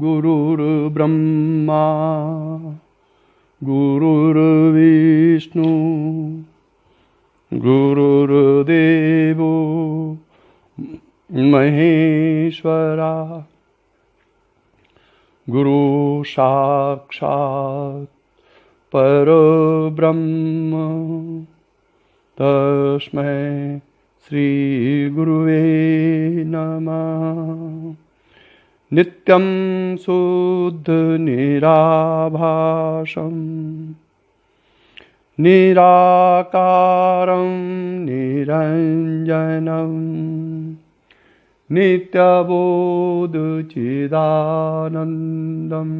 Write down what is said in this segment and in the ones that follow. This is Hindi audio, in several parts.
गुरुर्ब्रह्मा गुरुर्विष्णु गुरुर्देवो महेश्वरा गुरु साक्षात् परब्रह्म तस्मै श्री गुरुवे नमः। नित्यं शुद्ध निराभासं निराकारं निरञ्जनं नित्यबोधचिदानन्दं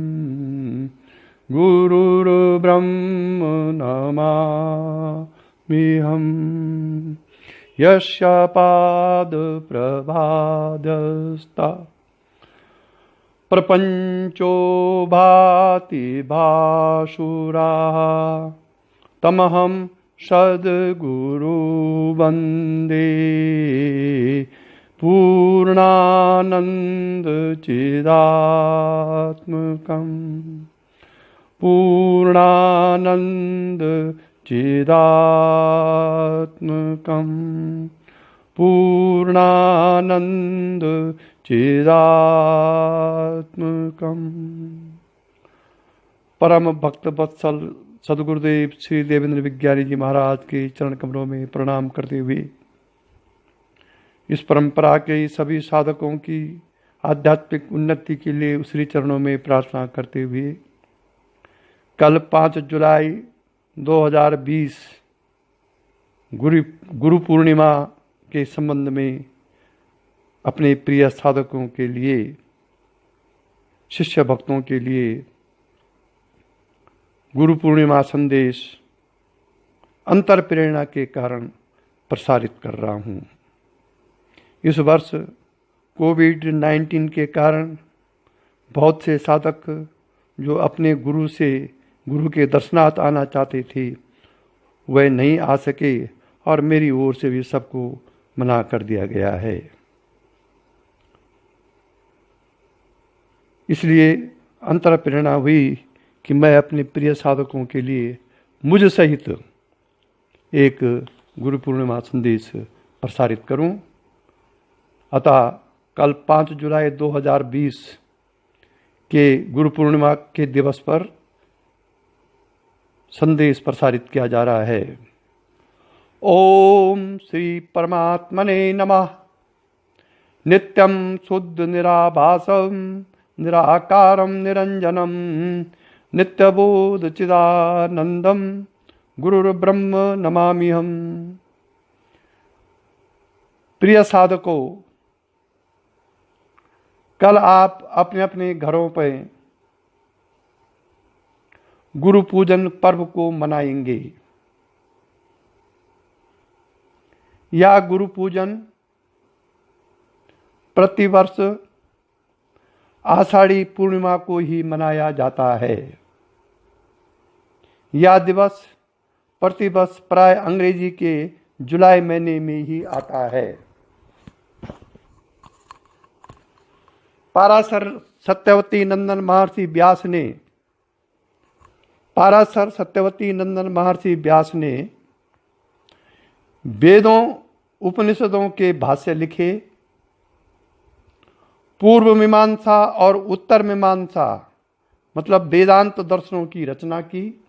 गुरुर्ब्रह्म नमाम्यहम्। यस्य पादप्रभाधस्ता प्रपञ्चो भाति भासुराः तमहं सद्गुरु वन्दे पूर्णानन्दचिदात्मकम् पूर्णानन्दचिदात्मकम् पूर्णानन्दचिदात्मकम्। परम भक्त वत्सल सदगुरुदेव श्री देवेंद्र विज्ञानी जी महाराज के चरण कमलों में प्रणाम करते हुए इस परंपरा के सभी साधकों की आध्यात्मिक उन्नति के लिए श्री चरणों में प्रार्थना करते हुए कल 5 जुलाई 2020 गुरु पूर्णिमा के संबंध में अपने प्रिय साधकों के लिए, शिष्य भक्तों के लिए गुरु पूर्णिमा संदेश अंतर प्रेरणा के कारण प्रसारित कर रहा हूँ। इस वर्ष कोविड-19 के कारण बहुत से साधक जो अपने गुरु के दर्शनार्थ आना चाहते थे वह नहीं आ सके और मेरी ओर से भी सबको मना कर दिया गया है। इसलिए अंतर प्रेरणा हुई कि मैं अपने प्रिय साधकों के लिए मुझ सहित एक गुरु पूर्णिमा संदेश प्रसारित करूं। अतः कल 5 जुलाई 2020 के गुरु पूर्णिमा के दिवस पर संदेश प्रसारित किया जा रहा है। ओम श्री परमात्मने नमः। नित्यं शुद्ध निराभासं निराकारं निरंजनं नित्यबोध चिदानंदं गुरुर्ब्रह्म नमाम्यहम्। प्रिय साधकों, कल आप अपने अपने घरों पर गुरु पूजन पर्व को मनाएंगे। यह गुरु पूजन प्रतिवर्ष आषाढ़ी पूर्णिमा को ही मनाया जाता है। यह दिवस प्रतिवर्ष प्राय अंग्रेजी के जुलाई महीने में ही आता है। पाराशर सत्यवती नंदन महर्षि व्यास ने वेदों उपनिषदों के भाष्य लिखे। पूर्व मीमांसा और उत्तर मीमांसा मतलब वेदांत दर्शनों की रचना की।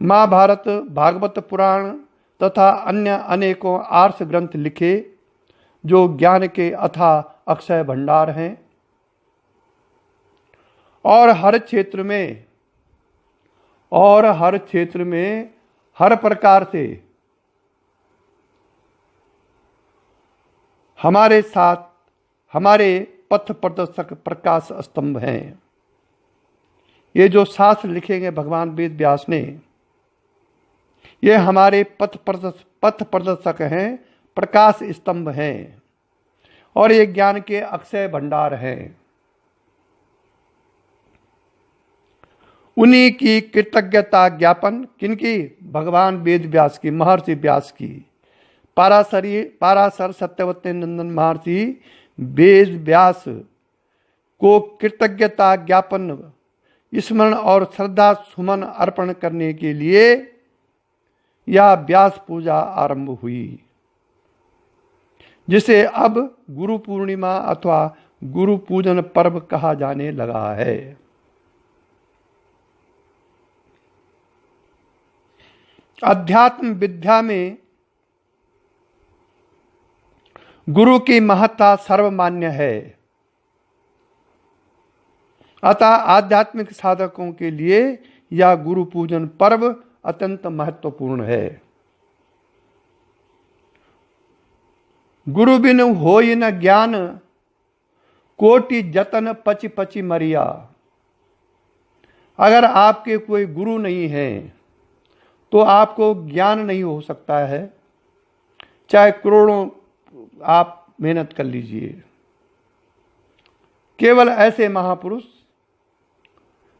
महाभारत, भागवत पुराण तथा अन्य अनेकों आर्ष ग्रंथ लिखे जो ज्ञान के अथाह अक्षय भंडार हैं और हर क्षेत्र में हर प्रकार से हमारे साथ हमारे पथ प्रदर्शक प्रकाश स्तंभ हैं। ये जो शास्त्र लिखेंगे भगवान वेद व्यास ने, ये हमारे पथ प्रदर्शक हैं, प्रकाश स्तंभ हैं और ये ज्ञान के अक्षय भंडार हैं। उन्हीं की कृतज्ञता ज्ञापन किनकी? भगवान वेद व्यास की, महर्षि व्यास की। पाराशर सत्यवती नंदन महर्षि वेद व्यास को कृतज्ञता ज्ञापन, स्मरण और श्रद्धा सुमन अर्पण करने के लिए यह व्यास पूजा आरंभ हुई, जिसे अब गुरु पूर्णिमा अथवा गुरु पूजन पर्व कहा जाने लगा है। अध्यात्म विद्या में गुरु की महत्ता सर्वमान्य है, अतः आध्यात्मिक साधकों के लिए यह गुरु पूजन पर्व अत्यंत महत्वपूर्ण है। गुरु बिन होय न ज्ञान, कोटि जतन पचि पचि मरिया। अगर आपके कोई गुरु नहीं है तो आपको ज्ञान नहीं हो सकता है, चाहे करोड़ों आप मेहनत कर लीजिए। केवल ऐसे महापुरुष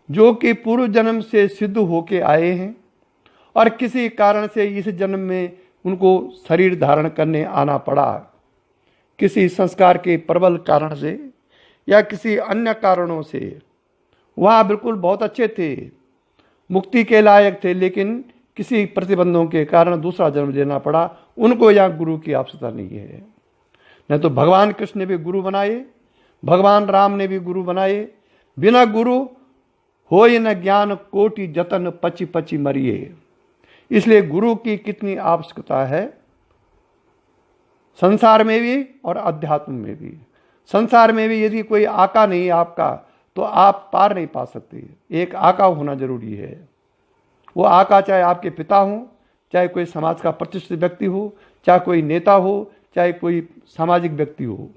जो कि पूर्व जन्म से सिद्ध होके आए हैं और किसी कारण से इस जन्म में उनको शरीर धारण करने आना पड़ा, किसी संस्कार के प्रबल कारण से या किसी अन्य कारणों से, वहाँ बिल्कुल बहुत अच्छे थे, मुक्ति के लायक थे, लेकिन किसी प्रतिबंधों के कारण दूसरा जन्म लेना पड़ा, उनको यहाँ गुरु की आवश्यकता नहीं है। नहीं तो भगवान कृष्ण ने भी गुरु बनाए, भगवान राम ने भी गुरु बनाए। बिना गुरु होय न ज्ञान, कोटि जतन पचि पचि मरिए। इसलिए गुरु की कितनी आवश्यकता है संसार में भी और अध्यात्म में भी। संसार में भी यदि कोई आका नहीं आपका तो आप पार नहीं पा सकते। एक आका होना जरूरी है। वो आका चाहे आपके पिता हो, चाहे कोई समाज का प्रतिष्ठित व्यक्ति हो, चाहे कोई नेता हो, चाहे कोई सामाजिक व्यक्ति हो।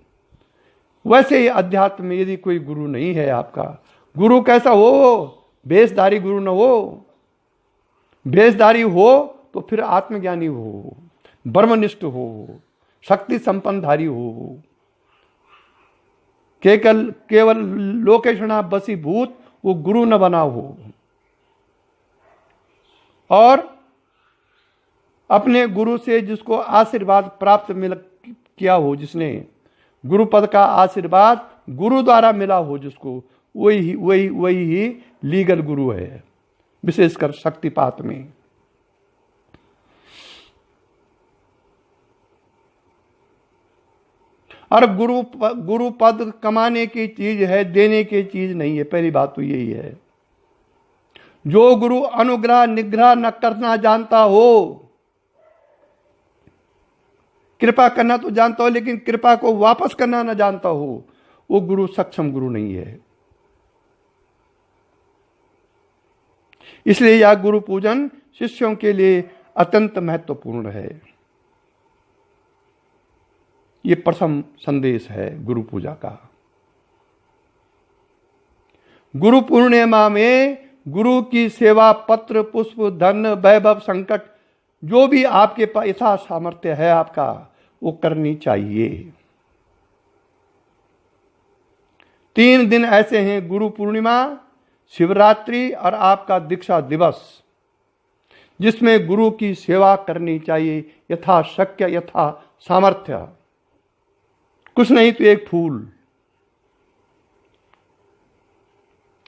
वैसे ही अध्यात्म में यदि कोई गुरु नहीं है आपका, गुरु कैसा हो? भेषधारी गुरु न हो। भेषधारी हो तो फिर आत्मज्ञानी हो, ब्रह्मनिष्ठ हो, शक्ति संपन्नधारी हो। केवल लोकेशना बसीभूत वो गुरु न बना हो और अपने गुरु से जिसको आशीर्वाद प्राप्त किया हो, जिसने गुरु पद का आशीर्वाद गुरु द्वारा मिला हो जिसको, वही ही लीगल गुरु है, विशेषकर शक्तिपात में। और गुरु पद कमाने की चीज है, देने की चीज नहीं है। पहली बात तो यही है। जो गुरु अनुग्रह निग्रह न करना जानता हो, कृपा करना तो जानता हो लेकिन कृपा को वापस करना न जानता हो, वो गुरु सक्षम गुरु नहीं है। इसलिए यह गुरु पूजन शिष्यों के लिए अत्यंत महत्वपूर्ण है। ये प्रथम संदेश है गुरु पूजा का। गुरु पूर्णिमा में गुरु की सेवा, पत्र पुष्प, धन, वैभव, संकट, जो भी आपके पास यथा सामर्थ्य है आपका, वो करनी चाहिए। 3 दिन ऐसे हैं, गुरु पूर्णिमा, शिवरात्रि और आपका दीक्षा दिवस, जिसमें गुरु की सेवा करनी चाहिए यथा शक्य, यथा सामर्थ्य। कुछ नहीं तो एक फूल।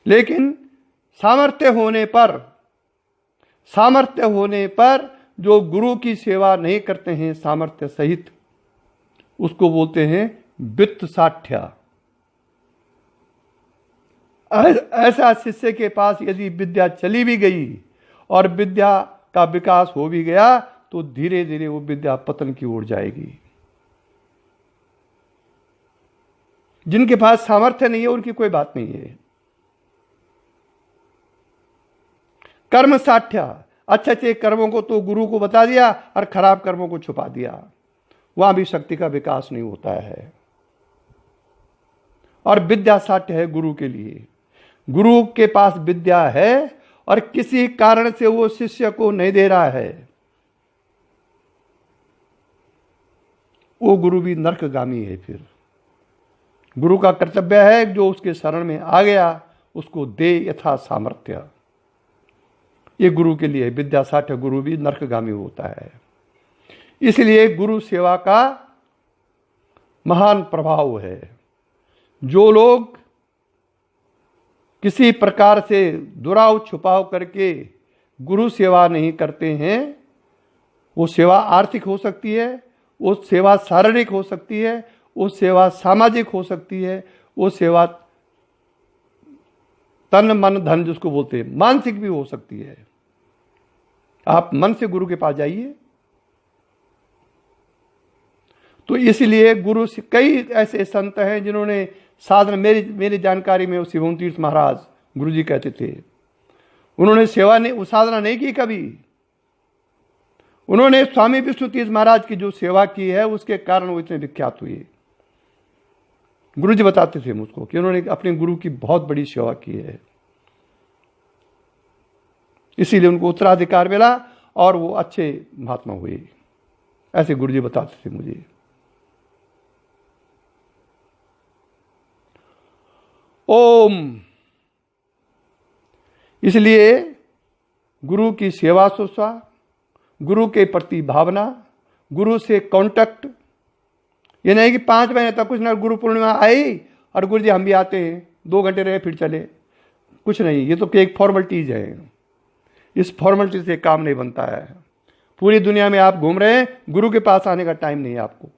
लेकिन सामर्थ्य होने पर जो गुरु की सेवा नहीं करते हैं सामर्थ्य सहित, उसको बोलते हैं वित्त साठ्य। ऐसा शिष्य के पास यदि विद्या चली भी गई और विद्या का विकास हो भी गया तो धीरे धीरे वो विद्या पतन की ओर जाएगी। जिनके पास सामर्थ्य नहीं है उनकी कोई बात नहीं है। कर्म साठ्य, अच्छे कर्मों को तो गुरु को बता दिया और खराब कर्मों को छुपा दिया, वहां भी शक्ति का विकास नहीं होता है। और विद्या साठ्य है गुरु के लिए। गुरु के पास विद्या है और किसी कारण से वो शिष्य को नहीं दे रहा है, वो गुरु भी नरकगामी है। फिर गुरु का कर्तव्य है जो उसके शरण में आ गया उसको दे यथा सामर्थ्य। ये गुरु के लिए विद्या साठ्य, गुरु भी नरकगामी होता है। इसलिए गुरु सेवा का महान प्रभाव है। जो लोग किसी प्रकार से दुराव छुपाव करके गुरु सेवा नहीं करते हैं, वो सेवा आर्थिक हो सकती है, वो सेवा शारीरिक हो सकती है, वो सेवा सामाजिक हो सकती है, वो सेवा तन मन धन जिसको बोलते हैं मानसिक भी हो सकती है। आप मन से गुरु के पास जाइए। तो इसलिए गुरु से कई ऐसे संत हैं जिन्होंने साधना, मेरी जानकारी में शिवम तीर्थ महाराज गुरु जी कहते थे, उन्होंने सेवा नहीं, साधना नहीं की कभी। उन्होंने स्वामी विष्णु तीर्थ महाराज की जो सेवा की है उसके कारण वो इतने विख्यात हुए। गुरु जी बताते थे मुझको कि उन्होंने अपने गुरु की बहुत बड़ी सेवा की है, इसीलिए उनको उत्तराधिकार मिला और वो अच्छे महात्मा हुए, ऐसे गुरु जी बताते थे मुझे। ओम। इसलिए गुरु की सेवा शुश्रूषा, गुरु के प्रति भावना, गुरु से कांटेक्ट, ये नहीं कि 5 महीने तक कुछ ना, गुरु पूर्णिमा आई और गुरु जी हम भी आते हैं, 2 घंटे रहे फिर चले, कुछ नहीं। ये तो एक फॉर्मेलिटीज है, इस फॉर्मेलिटी से काम नहीं बनता है। पूरी दुनिया में आप घूम रहे हैं, गुरु के पास आने का टाइम नहीं है आपको।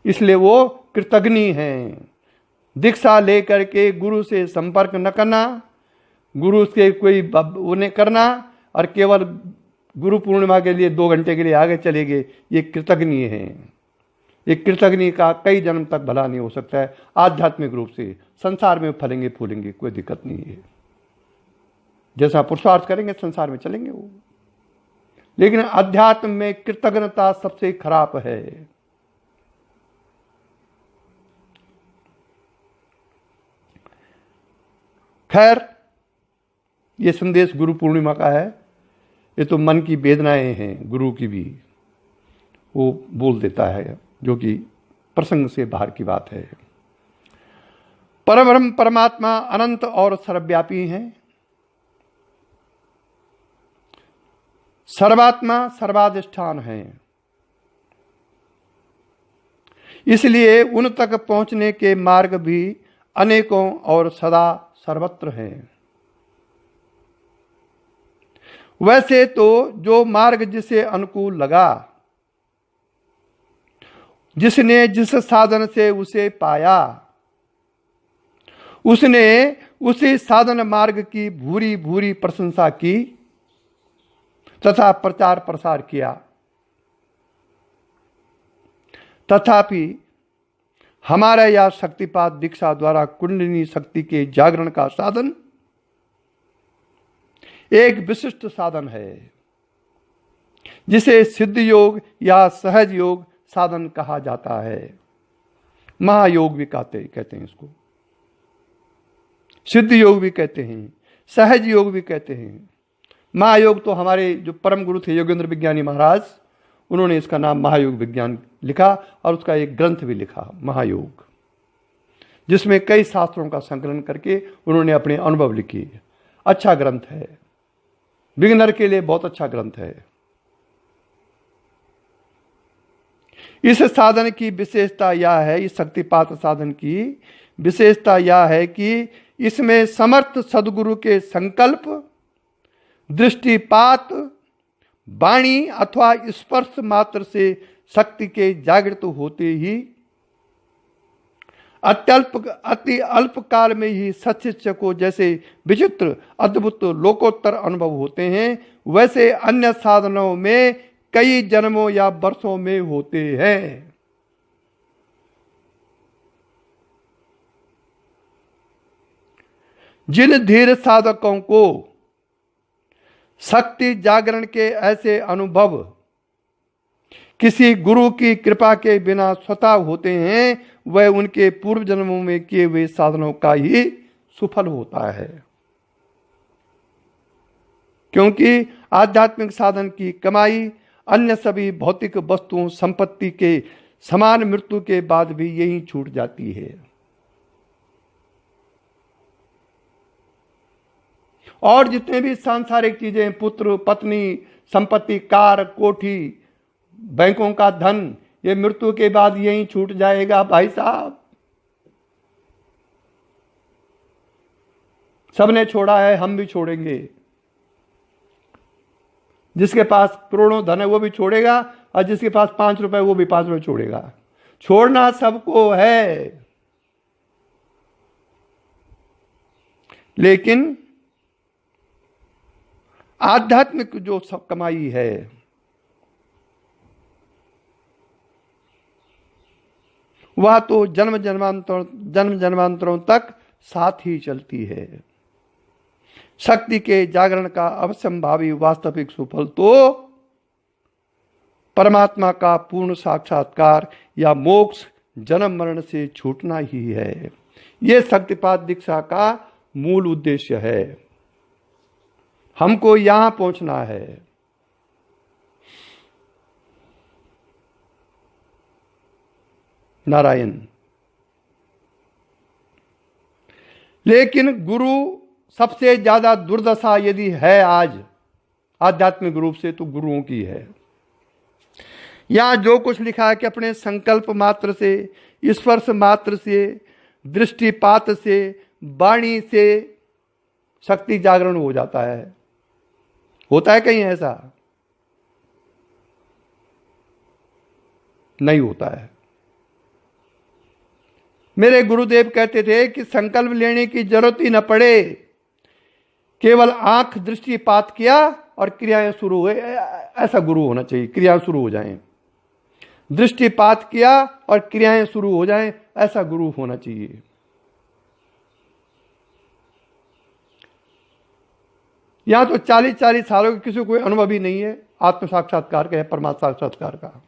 इसलिए वो कृतज्ञ हैं। दीक्षा लेकर के गुरु से संपर्क न करना, गुरु से कोई उन्हें करना और केवल गुरु पूर्णिमा के लिए 2 घंटे के लिए आगे चले गए, ये कृतज्ञ हैं। ये कृतज्ञ का कई जन्म तक भला नहीं हो सकता है। आध्यात्मिक रूप से संसार में फलेंगे फूलेंगे, कोई दिक्कत नहीं है। जैसा पुरुषार्थ करेंगे संसार में चलेंगे वो, लेकिन अध्यात्म में कृतज्ञता सबसे खराब है। खैर, ये संदेश गुरु पूर्णिमा का है, ये तो मन की वेदनाएं हैं गुरु की भी, वो बोल देता है, जो कि प्रसंग से बाहर की बात है। परब्रह्म परमात्मा अनंत और सर्वव्यापी हैं। सर्वात्मा सर्वाधिष्ठान है, इसलिए उन तक पहुंचने के मार्ग भी अनेकों और सदा सर्वत्र हैं। वैसे तो जो मार्ग जिसे अनुकूल लगा, जिसने जिस साधन से उसे पाया, उसने उसी साधन मार्ग की भूरी भूरी प्रशंसा की तथा प्रचार प्रसार किया। तथापि हमारा यह शक्तिपात दीक्षा द्वारा कुंडलिनी शक्ति के जागरण का साधन एक विशिष्ट साधन है, जिसे सिद्ध योग या सहज योग साधन कहा जाता है। महायोग भी कहते हैं इसको, सिद्ध योग भी कहते हैं, सहज योग भी कहते हैं। महायोग तो हमारे जो परम गुरु थे योगेंद्र विज्ञानी महाराज, उन्होंने इसका नाम महायोग विज्ञान लिखा और उसका एक ग्रंथ भी लिखा महायोग, जिसमें कई शास्त्रों का संकलन करके उन्होंने अपने अनुभव लिखे। अच्छा ग्रंथ है, बिगिनर के लिए बहुत अच्छा ग्रंथ है। इस साधन की विशेषता यह है, इस शक्तिपात साधन की विशेषता यह है कि इसमें समर्थ सदगुरु के संकल्प, दृष्टिपात, वाणी अथवा स्पर्श मात्र से शक्ति के जागृत होते ही अति अल्प काल में ही सत्शिष्य को जैसे विचित्र अद्भुत लोकोत्तर अनुभव होते हैं, वैसे अन्य साधनों में कई जन्मों या वर्षों में होते हैं। जिन धीर साधकों को शक्ति जागरण के ऐसे अनुभव किसी गुरु की कृपा के बिना स्वतः होते हैं, वह उनके पूर्व जन्मों में किए हुए साधनों का ही सुफल होता है। क्योंकि आध्यात्मिक साधन की कमाई अन्य सभी भौतिक वस्तुओं संपत्ति के समान मृत्यु के बाद भी यही छूट जाती है। और जितने भी सांसारिक चीजें, पुत्र पत्नी, संपत्ति, कार, कोठी, बैंकों का धन, ये मृत्यु के बाद यही छूट जाएगा भाई साहब। सबने छोड़ा है, हम भी छोड़ेंगे। जिसके पास करोड़ों धन है वो भी छोड़ेगा, और जिसके पास 5 रुपए वो भी 5 रुपए छोड़ेगा। छोड़ना सबको है, लेकिन आध्यात्मिक जो सब कमाई है वह तो जन्म जन्मांतरों तक साथ ही चलती है। शक्ति के जागरण का अवश्यंभावी वास्तविक सुफल तो परमात्मा का पूर्ण साक्षात्कार या मोक्ष, जन्म मरण से छूटना ही है। यह शक्तिपात दीक्षा का मूल उद्देश्य है। हमको यहां पहुंचना है। नारायण। लेकिन गुरु सबसे ज्यादा दुर्दशा यदि है आज आध्यात्मिक रूप से तो गुरुओं की है। यहां जो कुछ लिखा है कि अपने संकल्प मात्र से, स्पर्श मात्र से, दृष्टिपात से, वाणी से शक्ति जागरण हो जाता है। होता है कहीं ऐसा? नहीं होता है। मेरे गुरुदेव कहते थे कि संकल्प लेने की जरूरत ही न पड़े, केवल आंख दृष्टिपात किया और क्रियाएं शुरू हुए। ऐसा गुरु होना चाहिए, क्रियाएं शुरू हो जाएं। दृष्टिपात किया और क्रियाएं शुरू हो जाएं, ऐसा गुरु होना चाहिए। यहां तो 40-40 सालों के किसी को कोई अनुभव ही नहीं है आत्म साक्षात्कार का, परमात्मा साक्षात्कार का।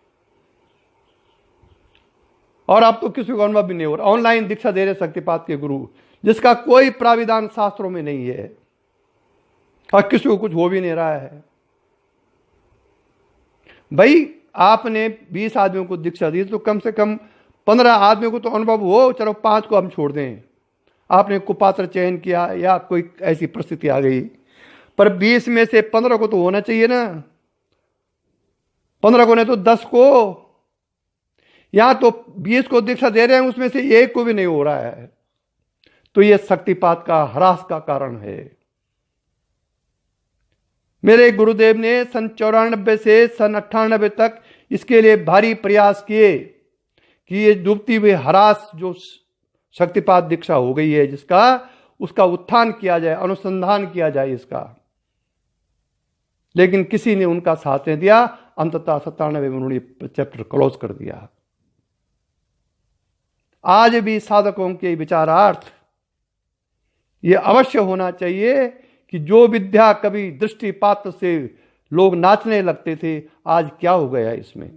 और अब तो किसी को अनुभव भी नहीं हो रहा। ऑनलाइन दीक्षा दे रहे शक्तिपात के गुरु, जिसका कोई प्राविधान शास्त्रों में नहीं है और किसी को कुछ हो भी नहीं रहा है। भाई आपने 20 आदमियों को दीक्षा दी तो कम से कम 15 आदमियों को तो अनुभव हो। चलो 5 को हम छोड़ दें, आपने कुपात्र चयन किया या कोई ऐसी परिस्थिति आ गई, पर 20 में से 15 को तो होना चाहिए ना। 15 को नहीं तो 10 को। यहां तो 20 को दीक्षा दे रहे हैं, उसमें से 1 को भी नहीं हो रहा है। तो यह शक्तिपात का ह्रास का कारण है। मेरे गुरुदेव ने सन 94 से सन 98 तक इसके लिए भारी प्रयास किए कि ये डूबती हुई ह्रास जो शक्तिपात दीक्षा हो गई है जिसका, उसका उत्थान किया जाए, अनुसंधान किया जाए इसका। लेकिन किसी ने उनका साथ नहीं दिया। अंततः 97 में उन्होंने चैप्टर क्लोज कर दिया। आज भी साधकों के विचारार्थ ये अवश्य होना चाहिए कि जो विद्या कभी दृष्टिपात से लोग नाचने लगते थे, आज क्या हो गया इसमें?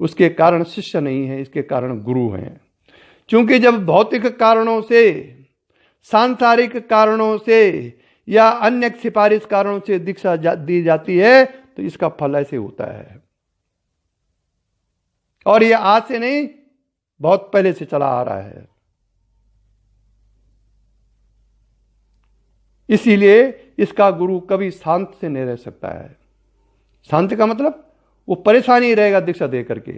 उसके कारण शिष्य नहीं है, इसके कारण गुरु हैं। क्योंकि जब भौतिक कारणों से, सांसारिक कारणों से या अन्य सिफारिश कारणों से दीक्षा दी जाती है तो इसका फल ऐसे होता है। और ये आज से नहीं, बहुत पहले से चला आ रहा है। इसीलिए इसका गुरु कभी शांत से नहीं रह सकता है। शांत का मतलब वो परेशानी रहेगा दीक्षा दे करके।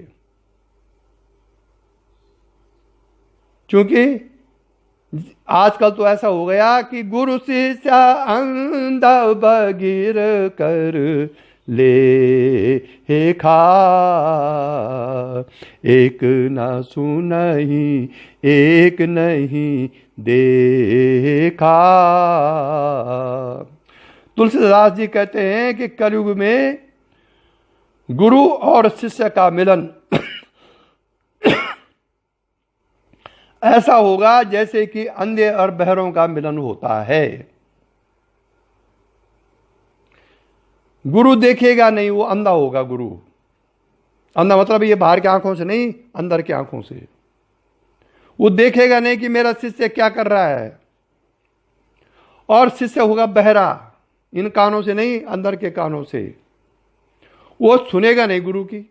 क्योंकि आजकल तो ऐसा हो गया कि गुरु शिष्य अंधा बगीर कर ले हे खा, एक ना सुनही एक नहीं देखा। तुलसीदास जी कहते हैं कि कलयुग में गुरु और शिष्य का मिलन ऐसा होगा जैसे कि अंधे और बहरों का मिलन होता है। गुरु देखेगा नहीं, वो अंधा होगा। गुरु अंधा मतलब ये बाहर की आंखों से नहीं, अंदर की आंखों से। वो देखेगा नहीं कि मेरा शिष्य क्या कर रहा है। और शिष्य होगा बहरा, इन कानों से नहीं, अंदर के कानों से। वो सुनेगा नहीं गुरु की।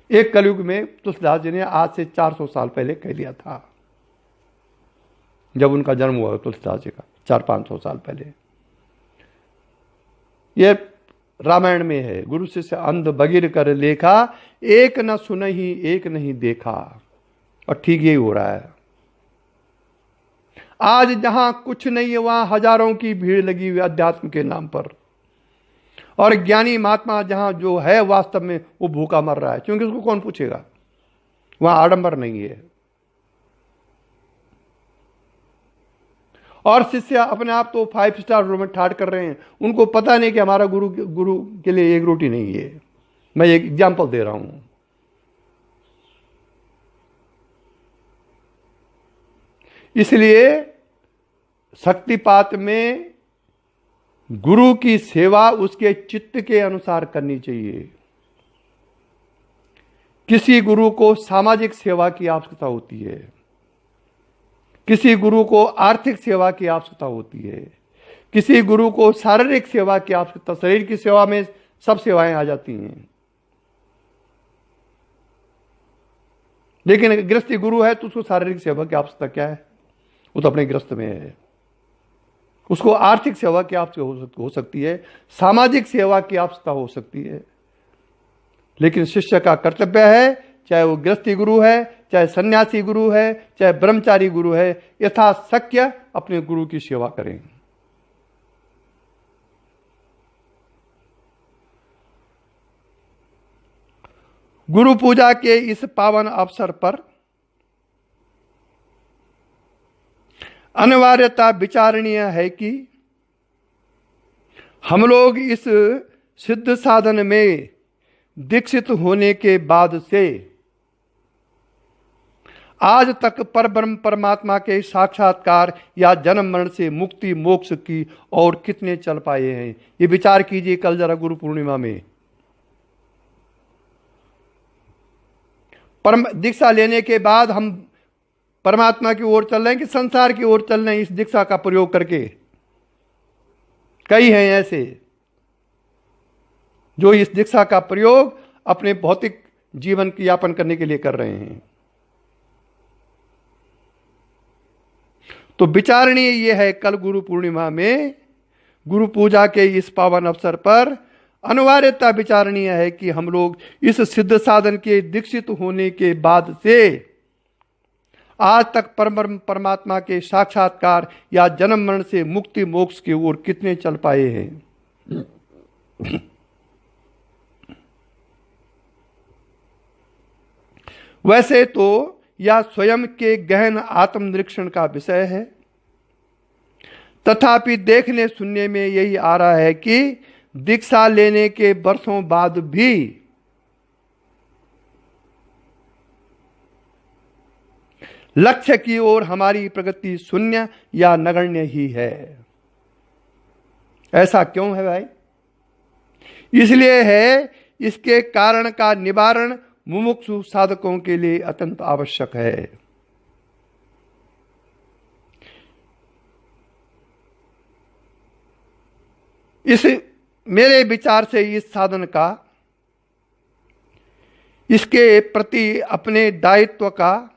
एक कलयुग में तुलसीदास जी ने आज से 400 साल पहले कह दिया था, जब उनका जन्म हुआ तुलसीदास जी का 400-500 साल पहले। ये रामायण में है। गुरु शिष्य अंध बगिर कर लेखा, एक न सुनही एक नहीं देखा। और ठीक यही हो रहा है। आज जहां कुछ नहीं है वहां हजारों की भीड़ लगी हुई अध्यात्म के नाम पर, और ज्ञानी महात्मा जहां जो है वास्तव में वो भूखा मर रहा है, क्योंकि उसको कौन पूछेगा, वहां आडंबर नहीं है। और शिष्य अपने आप तो 5 स्टार रूम में ठाट कर रहे हैं, उनको पता नहीं कि हमारा गुरु के लिए एक रोटी नहीं है। मैं एक एग्जाम्पल दे रहा हूं। इसलिए शक्तिपात में गुरु की सेवा उसके चित्त के अनुसार करनी चाहिए। किसी गुरु को सामाजिक सेवा की आवश्यकता होती है, किसी गुरु को आर्थिक सेवा की आवश्यकता होती है, किसी गुरु को शारीरिक सेवा की आवश्यकता। शरीर की सेवा में सब सेवाएं आ जाती हैं, लेकिन गृहस्थी गुरु है तो उसको शारीरिक सेवा की आवश्यकता क्या है, वो तो अपने गृहस्थ में है। उसको आर्थिक सेवा की आवश्यकता हो सकती है, सामाजिक सेवा की आवश्यकता हो सकती है, लेकिन शिष्य का कर्तव्य है, चाहे वो गृहस्थी गुरु है, चाहे सन्यासी गुरु है, चाहे ब्रह्मचारी गुरु है, यथाशक्य अपने गुरु की सेवा करें। गुरु पूजा के इस पावन अवसर पर अनिवार्यता विचारणीय है कि हम लोग इस सिद्ध साधन में दीक्षित होने के बाद से आज तक परब्रह्म परमात्मा के साक्षात्कार या जन्म मरण से मुक्ति मोक्ष की और कितने चल पाए हैं, ये विचार कीजिए कल जरा गुरु पूर्णिमा में। परम दीक्षा लेने के बाद हम परमात्मा की ओर चल रहे हैं कि संसार की ओर चल रहे हैं इस दीक्षा का प्रयोग करके? कई हैं ऐसे जो इस दीक्षा का प्रयोग अपने भौतिक जीवन की यापन करने के लिए कर रहे हैं। तो विचारणीय यह है, कल गुरु पूर्णिमा में गुरु पूजा के इस पावन अवसर पर अनिवार्यता विचारणीय है कि हम लोग इस सिद्ध साधन के दीक्षित होने के बाद से आज तक परम परमात्मा के साक्षात्कार या जन्म मरण से मुक्ति मोक्ष की ओर कितने चल पाए हैं। वैसे तो यह स्वयं के गहन आत्मनिरीक्षण का विषय है, तथापि देखने सुनने में यही आ रहा है कि दीक्षा लेने के वर्षों बाद भी लक्ष्य की ओर हमारी प्रगति शून्य या नगण्य ही है। ऐसा क्यों है भाई? इसलिए है, इसके कारण का निवारण मुमुक्षु साधकों के लिए अत्यंत आवश्यक है। इस मेरे विचार से इस साधन का, इसके प्रति अपने दायित्व का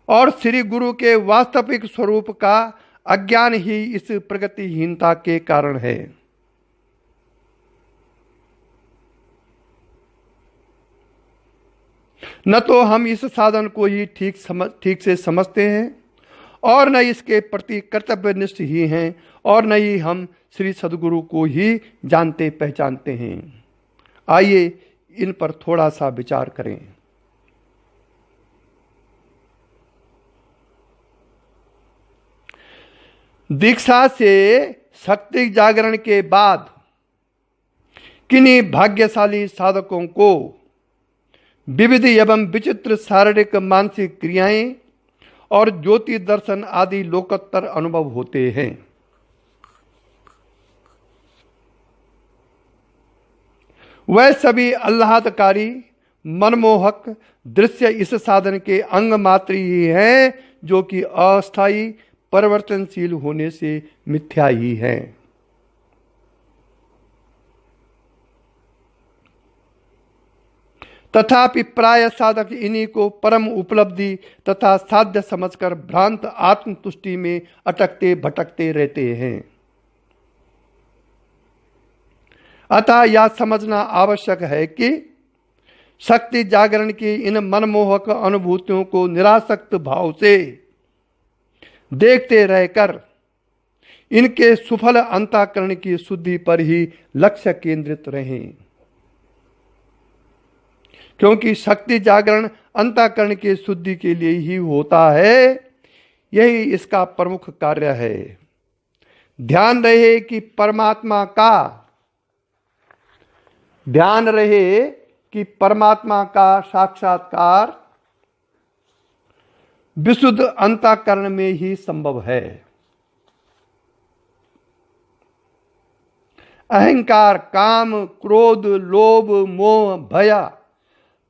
और श्री गुरु के वास्तविक स्वरूप का अज्ञान ही इस प्रगतिहीनता के कारण है। न तो हम इस साधन को ही ठीक से समझते हैं और न इसके प्रति कर्तव्यनिष्ठ ही हैं और न ही हम श्री सद्गुरु को ही जानते पहचानते हैं। आइए इन पर थोड़ा सा विचार करें। दीक्षा से शक्ति जागरण के बाद किन्हीं भाग्यशाली साधकों को विविध एवं विचित्र शारीरिक मानसिक क्रियाएं और ज्योति दर्शन आदि लोकोत्तर अनुभव होते हैं। वह सभी आह्लादकारी मनमोहक दृश्य इस साधन के अंग मात्र ही हैं, जो कि अस्थायी परिवर्तनशील होने से मिथ्या ही है। तथापि प्राय साधक इन्हीं को परम उपलब्धि तथा साध्य समझकर भ्रांत आत्मतुष्टि में अटकते भटकते रहते हैं। अतः यह समझना आवश्यक है कि शक्ति जागरण की इन मनमोहक अनुभूतियों को निरासक्त भाव से देखते रहकर इनके सुफल अंतःकरण की शुद्धि पर ही लक्ष्य केंद्रित रहें, क्योंकि शक्ति जागरण अंतःकरण की शुद्धि के लिए ही होता है। यही इसका प्रमुख कार्य है। ध्यान रहे कि परमात्मा का साक्षात्कार विशुद्ध अंतःकरण में ही संभव है। अहंकार, काम, क्रोध, लोभ, मोह, भय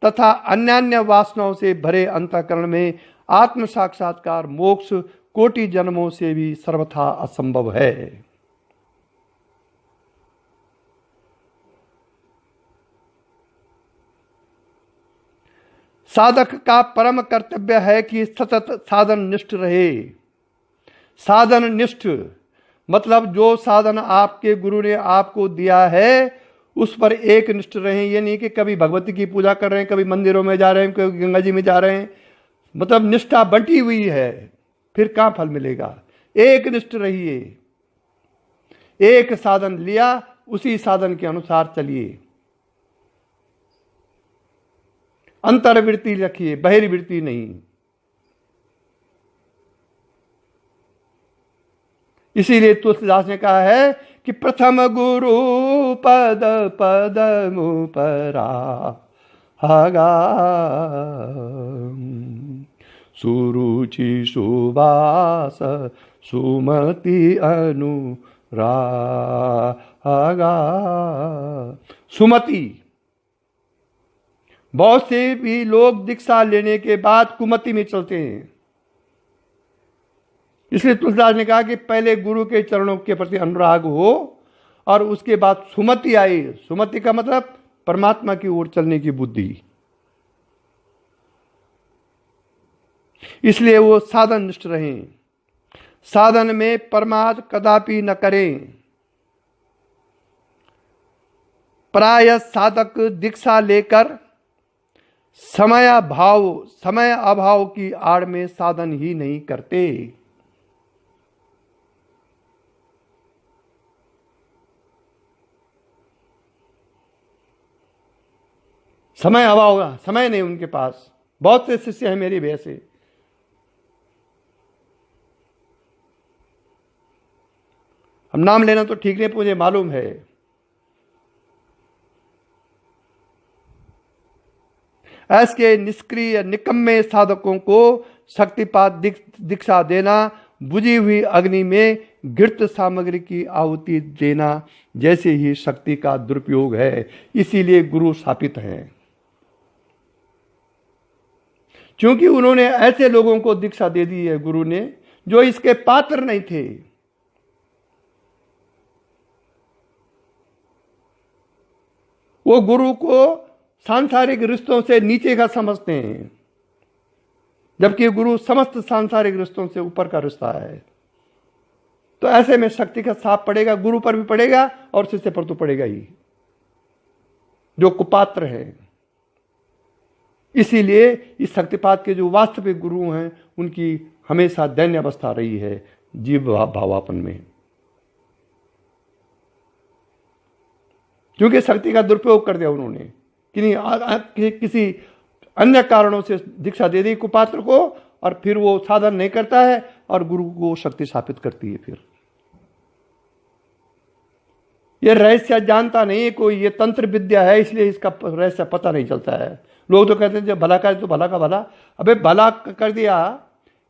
तथा अन्यान्य वासनाओं से भरे अंतःकरण में आत्म साक्षात्कार मोक्ष कोटि जन्मों से भी सर्वथा असंभव है। साधक का परम कर्तव्य है कि सतत साधन निष्ठ रहे। साधन निष्ठ मतलब जो साधन आपके गुरु ने आपको दिया है उस पर एक निष्ठ रहें। ये नहीं कि कभी भगवती की पूजा कर रहे हैं, कभी मंदिरों में जा रहे हैं, कभी गंगा जी में जा रहे हैं, मतलब निष्ठा बंटी हुई है, फिर कहां फल मिलेगा। एक निष्ठ रहिए, एक साधन लिया उसी साधन के अनुसार चलिए, अंतर्वृत्ति रखिए, बहिर्वृत्ति नहीं। इसीलिए तुलसीदास ने कहा है कि प्रथम गुरु पद मुपरा हागा सुरुचि सुबास सुमति अनुरागा। सुमति, बहुत से भी लोग दीक्षा लेने के बाद कुमति में चलते हैं। इसलिए तुलसीदास ने कहा कि पहले गुरु के चरणों के प्रति अनुराग हो और उसके बाद सुमति आई। सुमति का मतलब परमात्मा की ओर चलने की बुद्धि। इसलिए वो साधन निष्ठ रहें, साधन में प्रमाद कदापि न करें। प्राय साधक दीक्षा लेकर समय अभाव की आड़ में साधन ही नहीं करते। समय अभाव, समय नहीं उनके पास। बहुत से शिष्य हैं मेरी भय से, हम नाम लेना तो ठीक नहीं, मुझे मालूम है। ऐसे निष्क्रिय निकम्मे साधकों को शक्तिपात दीक्षा देना बुझी हुई अग्नि में घृत सामग्री की आहुति देना जैसे ही शक्ति का दुरुपयोग है। इसीलिए गुरु स्थापित हैं, क्योंकि उन्होंने ऐसे लोगों को दीक्षा दे दी है गुरु ने जो इसके पात्र नहीं थे। वो गुरु को सांसारिक रिश्तों से नीचे का समझते हैं, जबकि गुरु समस्त सांसारिक रिश्तों से ऊपर का रिश्ता है। तो ऐसे में शक्ति का साप पड़ेगा, गुरु पर भी पड़ेगा और शिष्य पर तो पड़ेगा ही, जो कुपात्र है। इसीलिए इस शक्तिपात के जो वास्तविक गुरु हैं उनकी हमेशा दैन्य अवस्था रही है जीव भावापन में, क्योंकि शक्ति का दुरुपयोग कर दिया उन्होंने। किसी अन्य कारणों से दीक्षा दे दी कुपात्र को, और फिर वो साधन नहीं करता है और गुरु को शक्ति स्थापित करती है। फिर ये रहस्य जानता नहीं है कोई, ये तंत्र विद्या है, इसलिए इसका रहस्य पता नहीं चलता है। लोग तो कहते हैं जब भला करे तो भला का भला। अबे भला कर दिया,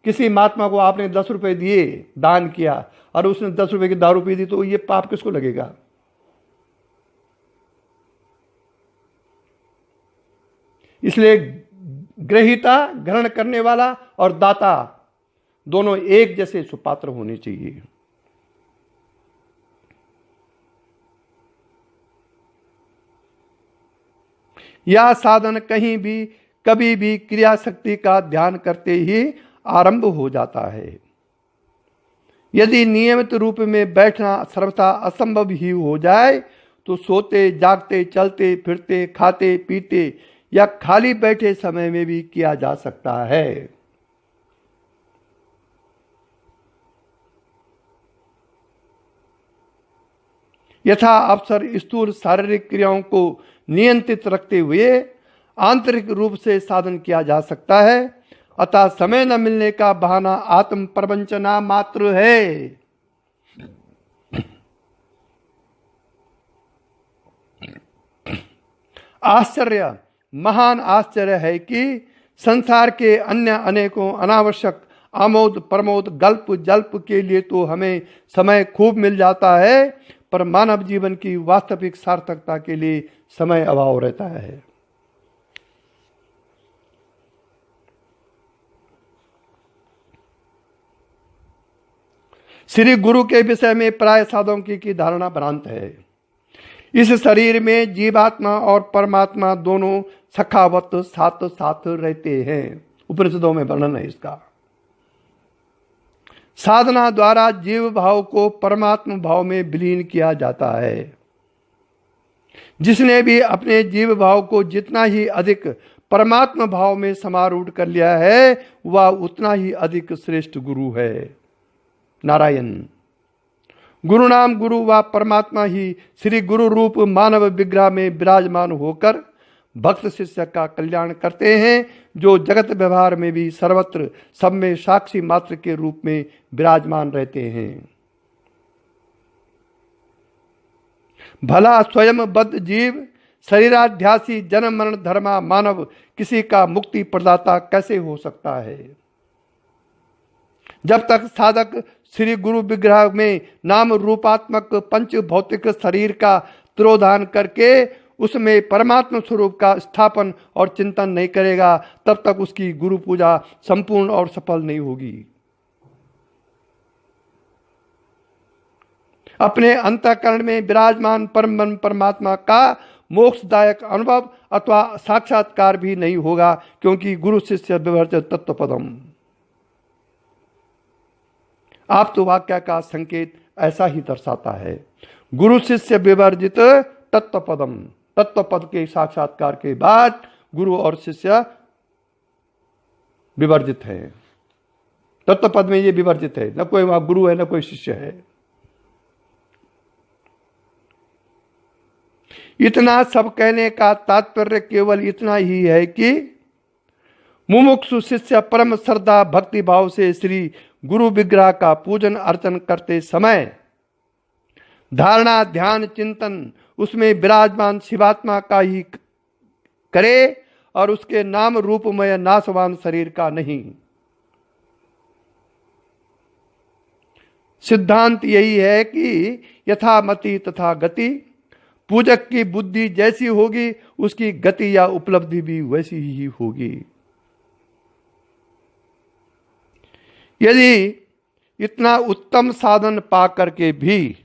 किसी महात्मा को आपने 10 रुपए दिए, दान किया, और उसने 10 रुपए की दारू पी दी, तो ये पाप किसको लगेगा? इसलिए ग्रहीता, ग्रहण करने वाला और दाता दोनों एक जैसे सुपात्र होने चाहिए। यह साधन कहीं भी कभी भी क्रिया शक्ति का ध्यान करते ही आरंभ हो जाता है। यदि नियमित रूप में बैठना सर्वथा असंभव ही हो जाए तो सोते जागते, चलते फिरते, खाते पीते या खाली बैठे समय में भी किया जा सकता है। यथा अवसर स्थूल शारीरिक क्रियाओं को नियंत्रित रखते हुए आंतरिक रूप से साधन किया जा सकता है, अतः समय न मिलने का बहाना आत्म प्रवंचना मात्र है। आश्चर्य, महान आश्चर्य है कि संसार के अन्य अनेकों अनावश्यक आमोद प्रमोद गल्प जल्प के लिए तो हमें समय खूब मिल जाता है, पर मानव जीवन की वास्तविक सार्थकता के लिए समय अभाव रहता है। श्री गुरु के विषय में प्राय साधकों की धारणा भ्रांत है। इस शरीर में जीवात्मा और परमात्मा दोनों सखावत साथ साथ रहते हैं। उपनिषदों में वर्णन है इसका। साधना द्वारा जीव भाव को परमात्मा भाव में विलीन किया जाता है। जिसने भी अपने जीव भाव को जितना ही अधिक परमात्मा भाव में समारूढ़ कर लिया है, वह उतना ही अधिक श्रेष्ठ गुरु है। नारायण। गुरु नाम गुरु व परमात्मा ही श्री गुरु रूप मानव विग्रह में विराजमान होकर भक्त शिष्य का कल्याण करते हैं, जो जगत व्यवहार में भी सर्वत्र सब में साक्षी मात्र के रूप में विराजमान रहते हैं। भला स्वयं बद्ध जीव शरीराध्यासी जन्म मरण धर्मा मानव किसी का मुक्ति प्रदाता कैसे हो सकता है? जब तक साधक श्री गुरु विग्रह में नाम रूपात्मक पंच भौतिक शरीर का तिरोधान करके उसमें परमात्मा स्वरूप का स्थापन और चिंतन नहीं करेगा, तब तक उसकी गुरु पूजा संपूर्ण और सफल नहीं होगी। अपने अंतःकरण में विराजमान परम परमात्मा का मोक्षदायक अनुभव अथवा साक्षात्कार भी नहीं होगा, क्योंकि गुरु शिष्य विवर्जित तत्वपदम। आप तो वाक्य का संकेत ऐसा ही दर्शाता है। गुरु शिष्य विवर्जित तत्वपदम। तत्वपद के साक्षात्कार के बाद गुरु और शिष्य विवर्जित है। तत्वपद में ये विवर्जित है, न कोई वहां गुरु है न कोई शिष्य है। इतना सब कहने का तात्पर्य केवल इतना ही है कि मुमुक्षु शिष्य परम श्रद्धा भक्ति भाव से श्री गुरु विग्रह का पूजन अर्चन करते समय धारणा ध्यान चिंतन उसमें विराजमान शिवात्मा का ही करे और उसके नाम रूपमय नाशवान शरीर का नहीं। सिद्धांत यही है कि यथा मति तथा गति। पूजक की बुद्धि जैसी होगी उसकी गति या उपलब्धि भी वैसी ही होगी। यदि इतना उत्तम साधन पा करके भी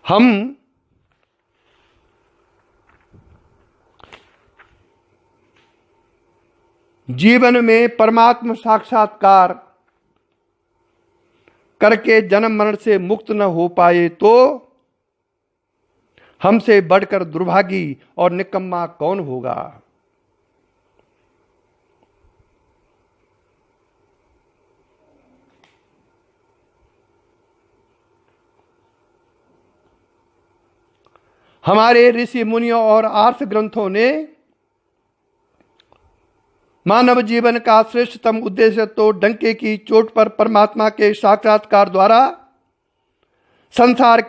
हम जीवन में परमात्मा साक्षात्कार करके जन्म मरण से मुक्त न हो पाए, तो हमसे बढ़कर दुर्भागी और निकम्मा कौन होगा? हमारे ऋषि मुनियों और आर्ष ग्रंथों ने मानव जीवन का श्रेष्ठतम उद्देश्य तो डंके की चोट पर परमात्मा के साक्षात्कार द्वारा संसार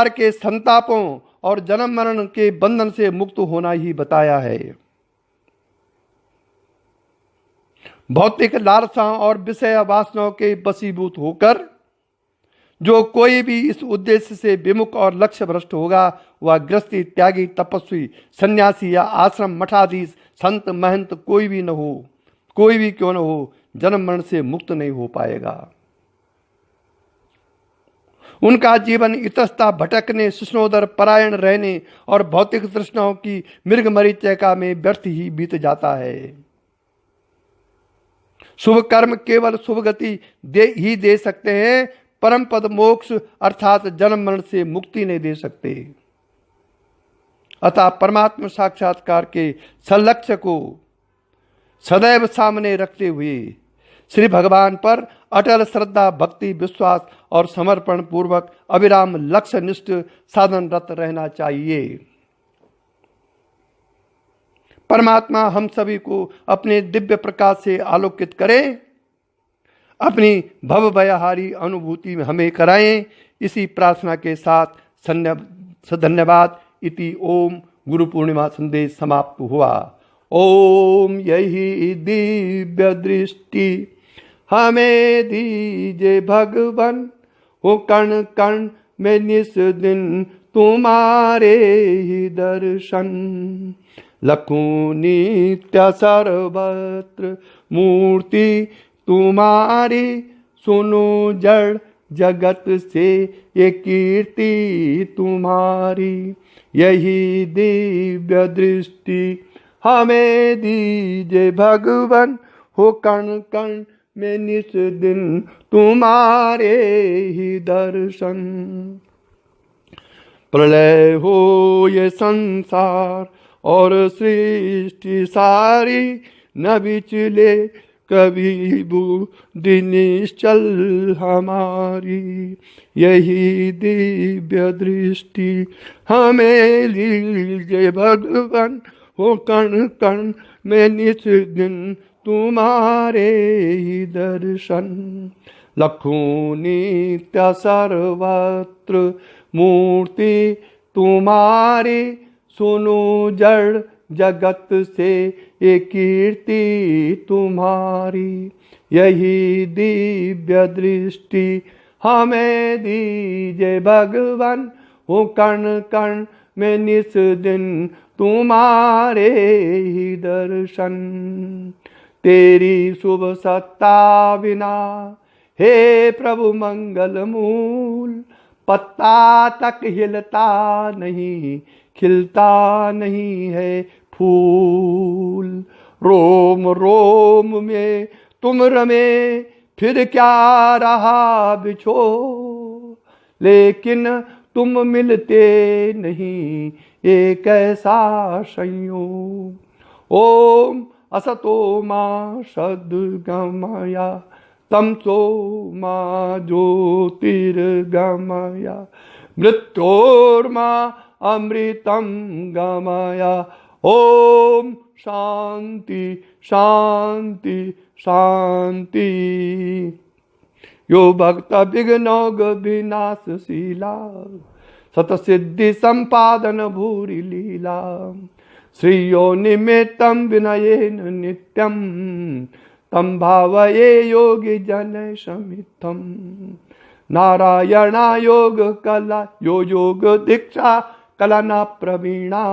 के संतापों और जन्म मरण के बंधन से मुक्त होना ही बताया है। भौतिक लालसाओं और विषय वासनाओं के वशीभूत होकर जो कोई भी इस उद्देश्य से विमुख और लक्ष्य भ्रष्ट होगा, वह गृहस्थी त्यागी तपस्वी सन्यासी या आश्रम मठाधीश संत महंत कोई भी क्यों न हो, जन्म मरण से मुक्त नहीं हो पाएगा। उनका जीवन इतस्ता भटकने, सुष्णोदर परायण रहने और भौतिक तृष्णाओं की मृग मरीचिका में व्यर्थ ही बीत जाता है। शुभ कर्म केवल शुभ गति ही दे सकते हैं, परम पद मोक्ष अर्थात जन्म मरण से मुक्ति नहीं दे सकते। अतः परमात्मा साक्षात्कार के सलक्ष्य को सदैव सामने रखते हुए श्री भगवान पर अटल श्रद्धा, भक्ति, विश्वास और समर्पण पूर्वक अविराम लक्ष्य निष्ठ साधनरत रहना चाहिए। परमात्मा हम सभी को अपने दिव्य प्रकाश से आलोकित करें, अपनी भवभयहारी अनुभूति में हमें कराएं। इसी प्रार्थना के साथ धन्यवाद। इति ओम गुरु पूर्णिमा संदेश समाप्त हुआ। ओम यही दिव्य दृष्टि हमें दीजे भगवान, हो कण कण में निस दिन तुम्हारे ही दर्शन। लखों नित्य सर्वत्र मूर्ति तुम्हारी, सुनो जड़ जगत से ये कीर्ति तुम्हारी। यही दिव्य दृष्टि हमें दीजे भगवान, हो कण कण में निस दिन तुम्हारे ही दर्शन। प्रलय हो ये संसार और सृष्टि सारी, न बिचले कभी बुद्धि निश्चल हमारी। यही दिव्य दृष्टि हमें लीजे भगवान, हो कण कण में निस दिन तुम्हारे ही दर्शन। लखों नित्य सर्वत्र मूर्ति तुम्हारी, सुनो जड़ जगत से ये कीर्ति तुम्हारी। यही दिव्य दृष्टि हमें दीजे भगवान, हो कण कण में निस दिन तुम्हारे ही दर्शन। तेरी शुभ सत्ता बिना हे प्रभु मंगल मूल, पत्ता तक हिलता नहीं, खिलता नहीं है फूल। रोम रोम में तुम रमे, फिर क्या रहा बिछो, लेकिन तुम मिलते नहीं, एक ऐसा संयोग। ओम असतो मा सद्गमया, तमसो मा ज्योतिर्गमया, मृत्योर्मा अमृतम गमया। ओम शांति शांति शांति। यो भक्त विघ्नौघ विनाशशीला, सतसिद्धि संपादन भूरि लीला। श्रियो निमित्तं विनयेन नित्यं, तं भावये योगी जन समित्थं। नारायणा योग कला, यो योग दीक्षा कला न प्रवीणा,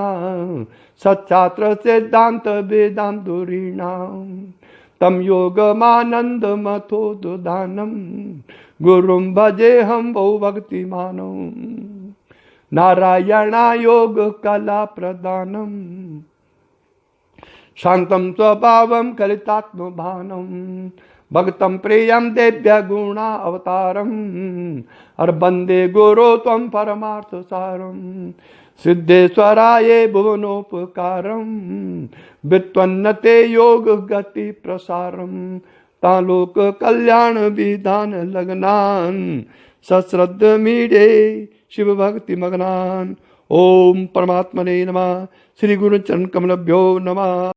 सच्छात्र सिद्धांत वेदांत धुरीणा। तम योगमानंद मथोदानम, गुरुं भजे हम बहु भक्तिमानम। नारायणा योग कला प्रदानम, शांतम स्वभावम कलितात्म भानम। भक्तम प्रियम देव्य गुणा अवतारम, और वंदे गुरो त्वं परमार्थ सारम। सिद्धेश्वराय भुवनोपकारम, वित्वन्नते योग गति प्रसारम। तालोक कल्याण विधान लगनान, सश्रद्ध मीडे शिव भक्ति मगनान। ओम परमात्मने नमः। श्री गुरु चरण कमलभ्यो नमः।